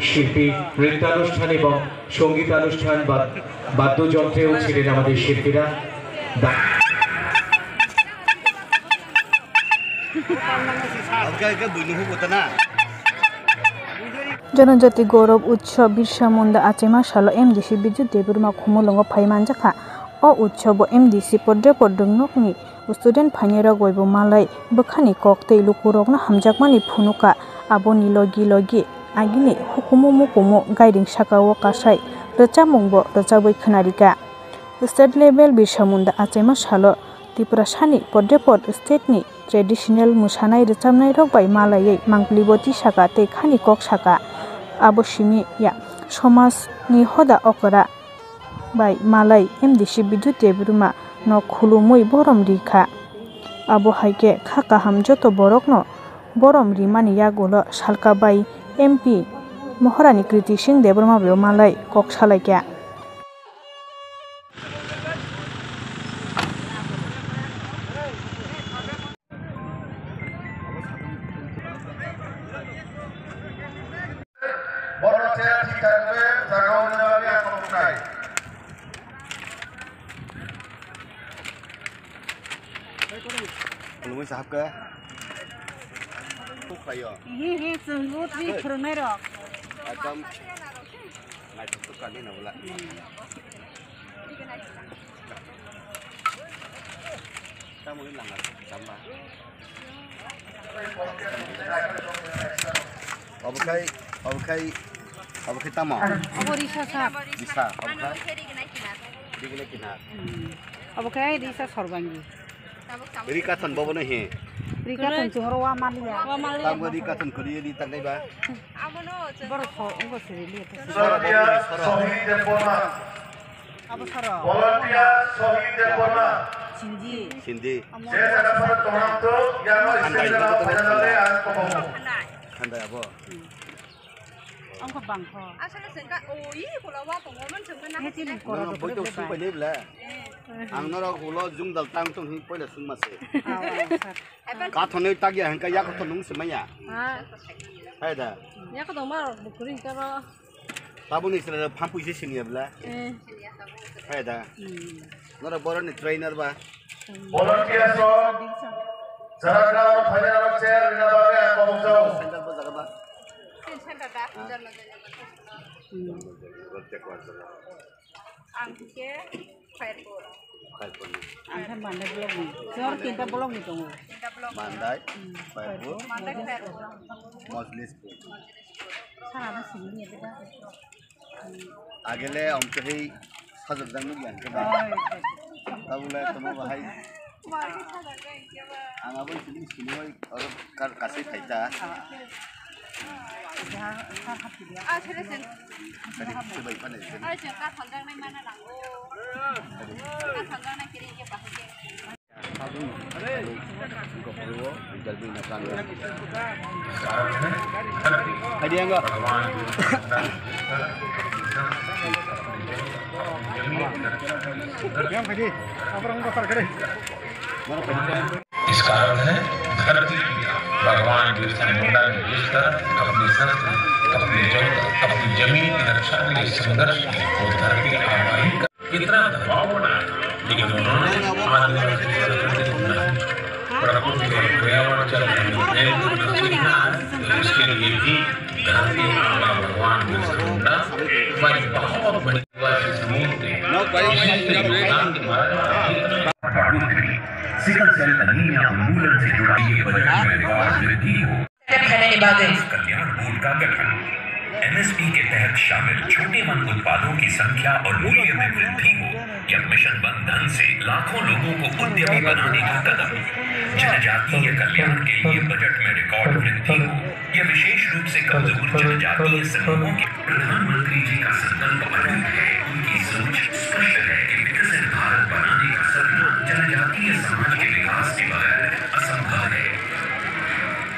শিল্পী নৃত্যানুষ্ঠান এবং সঙ্গীতানুষ্ঠান বাদ্যযন্ত্রেও ছিলেন আমাদের শিল্পীরা। जनजाति गौरव उत्सव बिरसा मुंडा आचेमा सालो एमडीसी बिजु देबुरमा खुमुलंगो फाइमानजाखा अ उत्सव एमडीसी पद्रे पद्रुंगनकनि स्टूडेंट फाइनेरा गयबो मालाय बखानि कक्तै लुकुरगना हामजाकमानि फुनुका आबोनि लगी लगी आगिनि हुकुमु मुकुमु गाइडिं साकाओ कासाय रचामुंगबो रचाबै खोनारिका स्टेट लेवल बिरसा मुंडा आचेमा सालो त्रिपुरा सानि पद्रे पद स्टेटनि ट्रेडिशनल मुसानाय रोजाबनाय रगबाय मालायै मांगलिबती साका तै खानि कक साका आबसिमी या समाजनि हदा अकरा बाय मालाय एमडीसी बिद्युत देबरुमा न खुलुमै बरम रिखा आबो हाइके खाका हाम जतो बरकनो बरम रिमानि यागोल सालका बाय एमपी महरानि कृति सिंह देबरुमा बेव मालाय कक सालायका Belum sahab ke? Tuh kayak. Ini sungguh sih kurang merah. Macam naik tukar ni nak pula. Kita mungkin langgar sama. Apa kai tamu? Apa risa sah? Bisa. Apa kai? Dikena kena. Apa kai risa sorbangi? Rika tan bawa ni. Rika tan cuma malia. Tamu Rika tan kuri di tanah ba. Baru kau sendiri lihat. Volunteer Sohid Depona. Apa sara? Volunteer Sohid Depona. Sindi. Saya dapat orang tu yang istimewa pada dan komo. Anda apa? Angka bangko. Asal sengka, oh iya kalau awak pengumuman sengka nak. Heti ni Orang korang boleh tu sumpai ni bela. Ang nora kulo jung dal tang tu ni boleh summa se. Kathon ni tagi ang kaya kathon nung semaya. Hai dah. Ya kau domar bukurin karo. Tabu ni sila pampu isi sini bela. Hai dah. Nora boran ni trainer ba. Volunteer Sohid. Jarakau Fajar Chair ina bagai komo jauh. Center ba jaga ba. Center dah, jalan angke Fairpur. Angka mandai belum ni. Seorang kita belum ni tunggu. Mandai. Fairpur. Mandai Fairpur. Moslis. Sana ada sini ada. आगे ले हम तो ही सजग दंग ज्ञान के बाद तब ले तुम भाई हम अपन सिली सिली और कर कासे खाइता Asal sengka. tadi coba ikan ni Asal sengka tanggang ni mana lang. Tanggang ni kiri ke pakai. उनको पढ़ो जल्दी नकान हरी अंगा इस कारण है धरती भगवान बिरसा मुंडा ने जिस तरह अपनी शस्त्र अपनी अपनी जमीन की रक्षा के लिए संघर्ष किया वो धरती आबादी का कितना दबाव बनाया लेकिन उन्होंने प्रकृति और पर्यावरण चल उसके लिए भी धरती आबा भगवान बिरसा मुंडा हमारी बहुत बड़ी सिकल सेल एनीमिया उन्मूलन से जुड़ा ये बजट में विकास वृद्धि हो कल्याण बोर्ड का गठन एमएसपी के तहत शामिल छोटे वन उत्पादों की संख्या और मूल्य में वृद्धि हो यह मिशन वन धन से लाखों लोगों को उद्यमी बनाने का कदम जनजातीय कल्याण के लिए बजट में रिकॉर्ड वृद्धि हो यह विशेष रूप से कमजोर जनजातीय समूहों के प्रधानमंत्री जी का संकल्प अटूट है उनकी सोच स्पष्ट है कि विकसित भारत बनाने का सपना जनजातीय समाज के विकास के बगैर असंभव है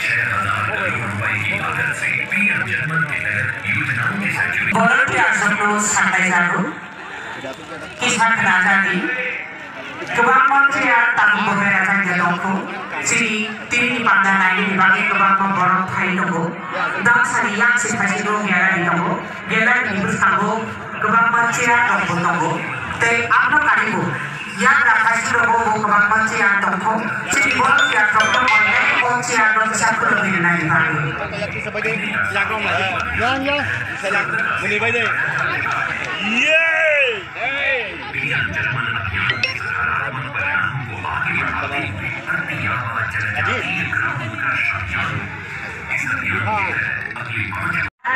6,000 करोड़ रुपए की लागत से पीएम जनमन के तहत योजनाओं की सेंचुरी volunteersफोरखौ साननाय जागौ किसान राजानि गोबां मन्थ्रिया तालुबोनाय राजानि दंखौ सिरि तिनि पान्दानायनि बागै गोबां बर' थाइ दंगौ दासारि यांसि फाइसिगौ गेलारि दंगौ गेलारिनि बुस्थांगौ गोबां मन्थ्रिया दंगौ ते आंनो कारिगौ yang rakyat sudah bawa gombang panci yang tongkong, jadi boleh yang tongkong oleh panci yang bersah kurang naik lagi. Sebagai jago lagi. Ya, saya boleh baik deh. Yeay.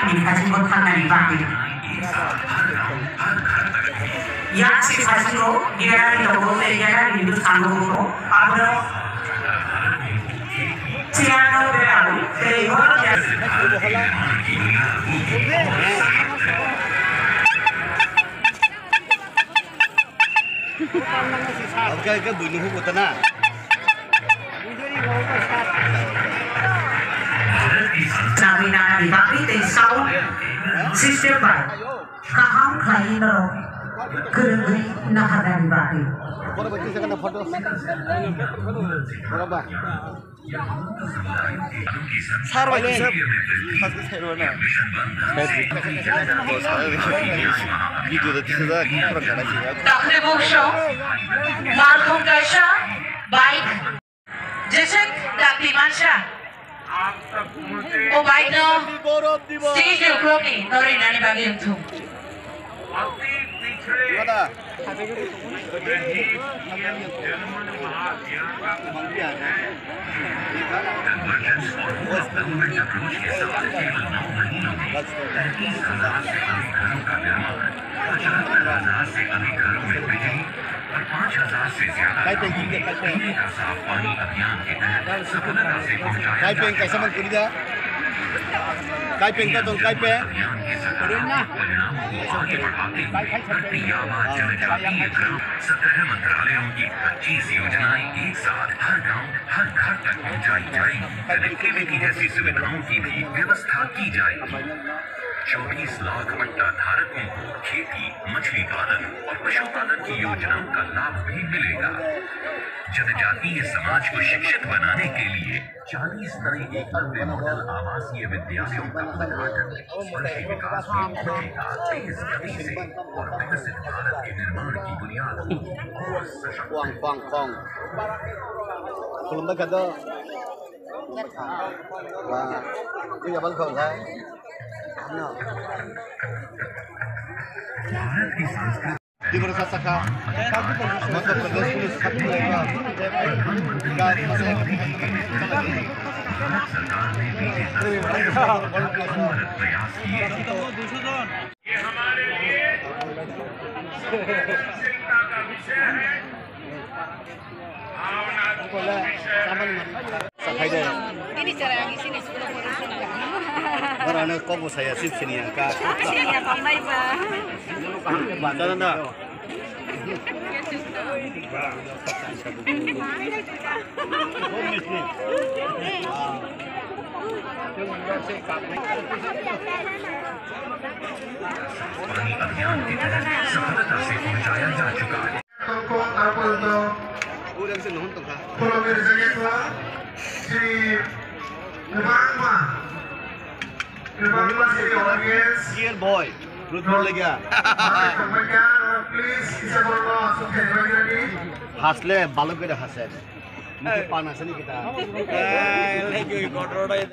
Ini kasih kotak dari bagi. Yang si fasino giran logo giran itu sanggup apa ciano berau dari orang Agak bunuh hukum tanah. Nawina di bagi desau sistem bar kaham kain lo kerenggi nahar dari bagi. Kalau bagi saya kena foto. Berapa? Sarwa ini. Pasti saya mana? Video itu sudah kurang lagi. Takle bukso, malkum kaisa, baik, jesek dati mansha. Oh baik no, stage group ni, nori nani bagi untuk. Mana? Kaipeng कैसा मन करी जा? काइपेंग का तो काइपेंग करेना 17 मंत्रालयों की 25 योजनाएं एक साथ हर गांव हर घर तक पहुंचाई जाएंगी। कनेक्टिविटी जैसी सुविधाओं की भी व्यवस्था की जाएगी। 24 लाख पट्टा धारकों को खेती, मछली पालन और पशुपालन की योजनाओं का लाभ भी मिलेगा। जनजातीय समाज को शिक्षित बनाने के लिए 40 नए एकलव्य मॉडल आवासीय विद्यालयों का उद्घाटन कृषि विकास में पहुंचेगा तेज गति से और विकसित भारत के निर्माण की बुनियाद और सशक्त Kong. Belum dekat tuh. Wah, ini apa kau lah? No. Di mana sasaka? Masa Pradesh Police Kapil lagi. Ini cara yang di sini sudah profesional. Barang kau bos saya sip sini angka. Sini apa mai ba? Bantaran dah. पानी अभियान के तहत सफलता से पहुंचाया जा चुका है। Udah bisa nonton kah? Kalau misalnya tuh si Kebangma City Audience, Dear boy, Rudol lagi ya. please bisa bawa masuk ke lagi. Hasle balok kita hasil. Mungkin panas ini kita. Lagi kontrol aja.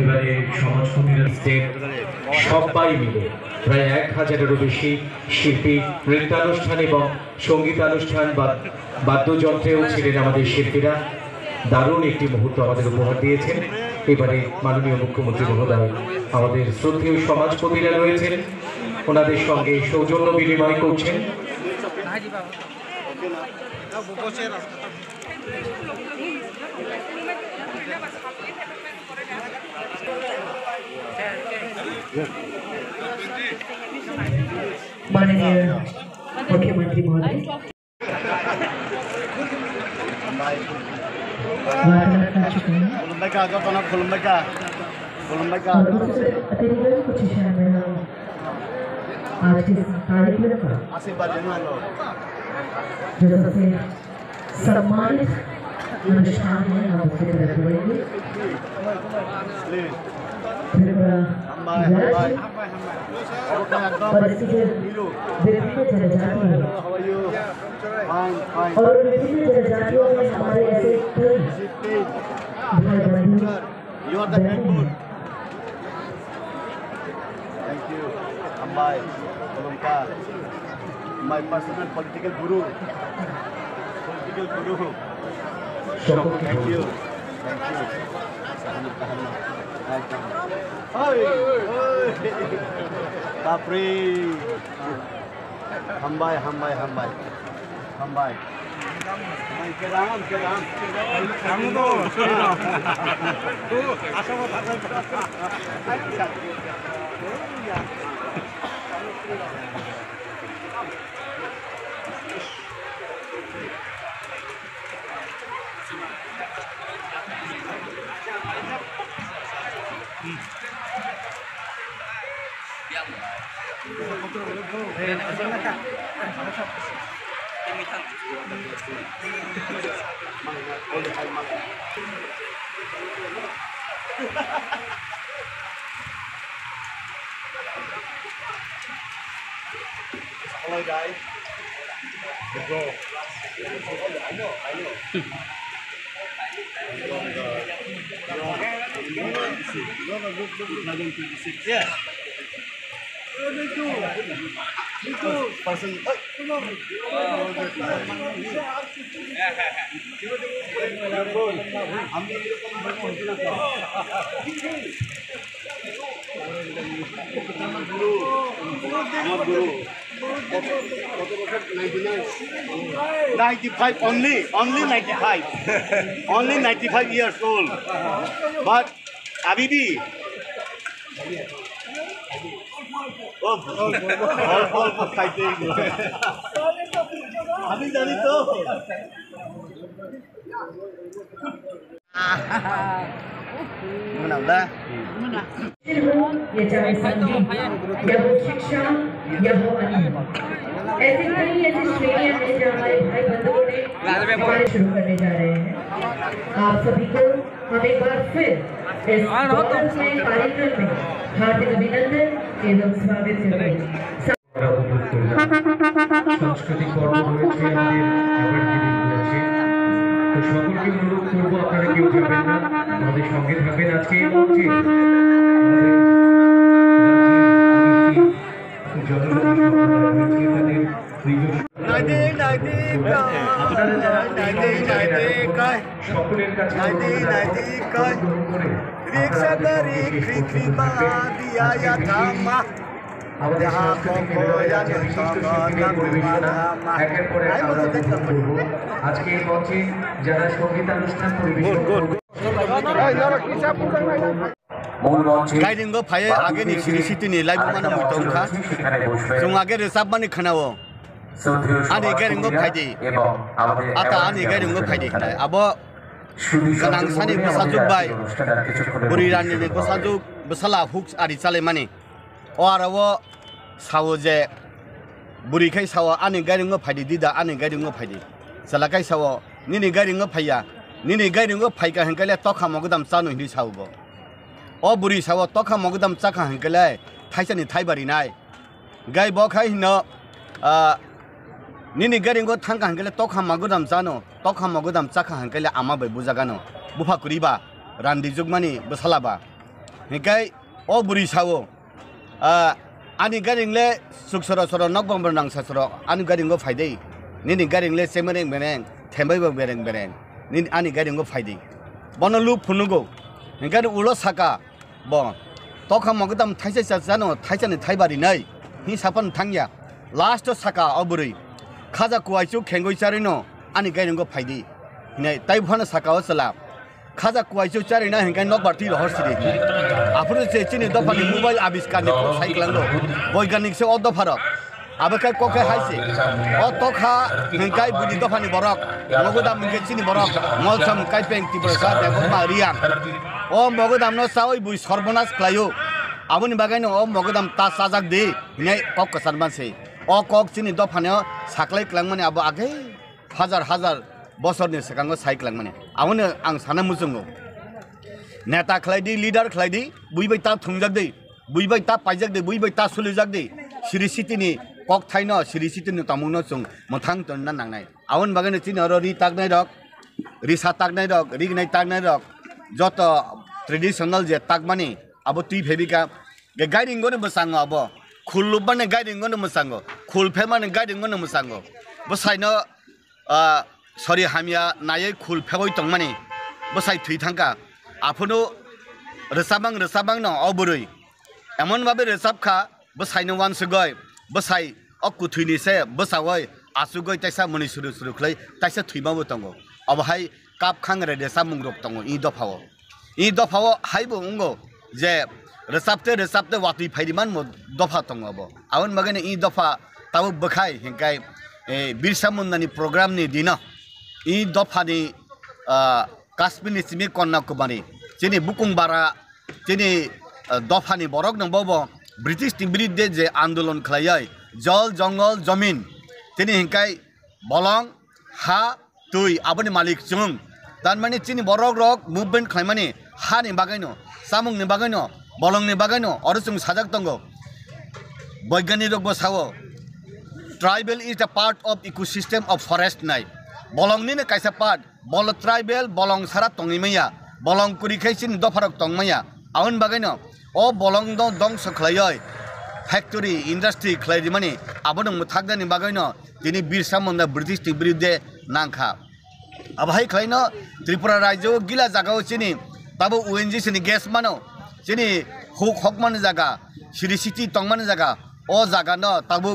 এবারে সমাজকর্মীরা সবাই মিলে প্রায় 1000-এরও বেশি শিল্পী নৃত্যানুষ্ঠান এবং সঙ্গীতানুষ্ঠান বাদ্যযন্ত্রেও ছিলেন আমাদের শিল্পীরা। দারুণ একটি মুহূর্ত আমাদের উপহার দিয়েছেন। এবারে মাননীয় মুখ্যমন্ত্রী মহোদয় আমাদের শ্রদ্ধেয় সমাজকর্মীরা রয়েছেন, ওনাদের সঙ্গে সৌজন্য বিনিময় করছেন। माननीय मुख्यमंत्री महोदय वार्तालाप कर चुके हैं और दूसरे अतिरिक्त कुछ इशारे में हम आज के कार्यक्रम का जो सबसे सम्मानित अनुष्ठान है हम उसके तरफ बढ़ेंगे और इसकी जो विभिन्न जनजातियाँ और विभिन्न जनजातियों में हमारे ऐसे कई भाई बंधु बहन हैं। Thank you, Ambai, Kolomka, my personal political guru. Thank you. Hi, Capri, Ambai. Keram. Kamu tuh. Hello guys. Let's go. I know. Yeah. Me too. Person. Guru. 95 only 95. Only 95 years old. But Abibi. Oh, all fighting. Abhi jani to. Menang dah. ये चाहे संगीत या वो शिक्षा या वो अन्य ऐसी कई ऐसी श्रेणियां हैं जो हमारे भाई बंधुओं ने हमारे शुरू करने जा रहे हैं। आप सभी को हम एक बार फिर इस गौरवमय कार्यक्रम में हार्दिक अभिनंदन एवं स्वागत करते हैं। सांस्कृतिक पर्व রয়েছে আমাদের অ্যাওয়ার্ড গিভিং রয়েছে তো সকলকে অনুরোধ করব আপনারা কেউ যাবেন না আমাদের সঙ্গে থাকবেন আজকে এই মঞ্চে সকলের কাছে আজকে এই মঞ্চে যারা সঙ্গীতানুষ্ঠান পরিবেশন Guiding go pay again is city ni live mana mutonka. Sung age resab mani khanawo. Ani getting go pay di. Ata ani getting go pay di. Abo kanang sani besajuk bay. Buriran ni besajuk besala hooks ari chale mani. Or abo sawo je buri kai sawo ani getting go pay di dida ani getting go pay di. Salakai sawo nini getting go pay ya. Nini getting go pay ka hengkale tokha mogdam sanu hindi sawo. O buri sawo tokha mogdam chakha hengkale thaisani thaibari nai gai bo khai no nini garing go thangka hengkale tokha mogdam jano tokha mogdam chakha hengkale ama bai bujagano bufa kuriba randi jugmani besalaba hekai o buri sawo ani garing le suksoro soro nokbong bernang sasoro ani garing go faidei nini garing le semereng bereng thembai bo bereng nini ani garing go faidei bono lu phunugo hekai ulo saka Bon, tokha mogdam thaise jano thaisani thaibari nai hi sapan thangya last saka oburi khaja kuaichu khengoi charino ani gai ringo phaidi hinai tai phana sakao sala khaja kuaichu charina hinkai nok barti rohor siri apuru che chini dofani mobile abiskar ni cyclang do boiganik se od dofaro abakai kokai haise o tokha hinkai budi dofani borok mogodam minge chini borok molsam kai peng tibrasa debo mariam o mogodam no saoi bui sorbonas klayo aboni bagai no o mogodam ta sajak de hinai kok kasan manse o kok chini dofani saklai klang mane abo age hajar hajar বছরনি সেকাঙ্গ সাইক্লাং মানে আউনে আং সানা মুজুঙ্গো নেতা খলাইদি leader খলাইদি বুইবাই তা থুংজাক দেই বুইবাই তা পাইজাক দেই বুইবাই তা সুলিজাক দেই সিরিসিতিনি cock থাইনো সিরিসিতিনি তামুনো চুং মথাং তন্না নাংনাই আউন বাগানে চিনি অর রি তাকনাই রক রিসা তাকনাই রক রিগনাই তাকনাই রক যত ট্রেডিশনাল যে তাকমানি আবো তুই ভেবিকা গে গাইডিংগনে বসাঙ্গ আবো খুললুবানে গাইডিংগনে মসাঙ্গ খুলফেমানে গাইডিংগনে মসাঙ্গ বসাইনো sorry hamia naye khul pheboi tongmani bosai thui thangka aphono resabang no oburui emon babe resab kha bosai no wan sugoi bosai okku thuini se bosawoi asugoi taisa moni suru suru khlai taisa thuibabu tongo abahai kap khang re desa mungrok tongo i dofao haibo ungo je resabte wati phaidiman mo dofa tongo abo awon magane i dofa tabu bakhai hinkai birsa mundani program ni dina i dofani kasmini simi konna kubani chini bukung bara chini dofani borok nang bobo british timbridde je andolon khlaiai jol jongol jamin chini hinkai bolong ha tui aboni malik chung tan mani chini borok rok movement khlaimani ha ni bagaino samung ni bagaino bolong ni bagaino orusung sajak tongo boigani rok bo sawo tribal is a part of ecosystem of forest nai bolong ni kaisa part bol tribal bolong sara tongimaya bolong kurikaisin dofarok tongmaya aun bagaino o bolong dong saklayoi factory industry khlai mani abodong muthakdani bagaino tini birsa munda british ti biruddhe nangkha abhai khlaino tripura rajyo gila jagao chini tabo ONGC ni gas mano chini hok man jaga siri city tongman jaga o jaga no tabo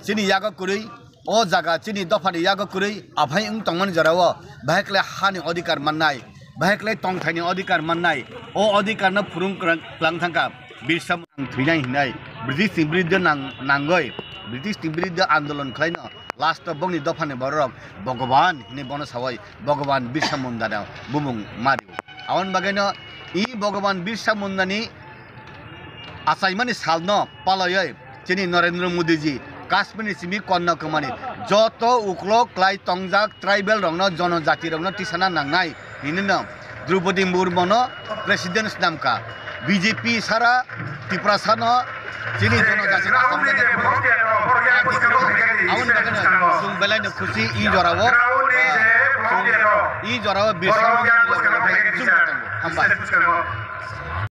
chini yaga kurui o jaga chini dofani yaga kurui abhai tongman jarawo bahekle hani adhikar mannai bahekle tong thaini adhikar mannai o adhikar na phurung klang thangka birsa thuinai hinai british timbridde nangoi british timbridde andolon khlaino last bongni dofani borok bhagwan hini bono sawai bhagwan birsa munda da bumung mariu awon bagaino i bhagwan birsa mundani asaimani salno palayoi chini Narendra Modi ji Kashmir simi konna kumani joto uklo klai tongjak tribal rongno jonojati rongno tisana nangnai hinino Draupadi Murmu no president namka BJP sara Tripura sano chini jonojati no awon bagana sung belai no khushi i jorawo birsa hamba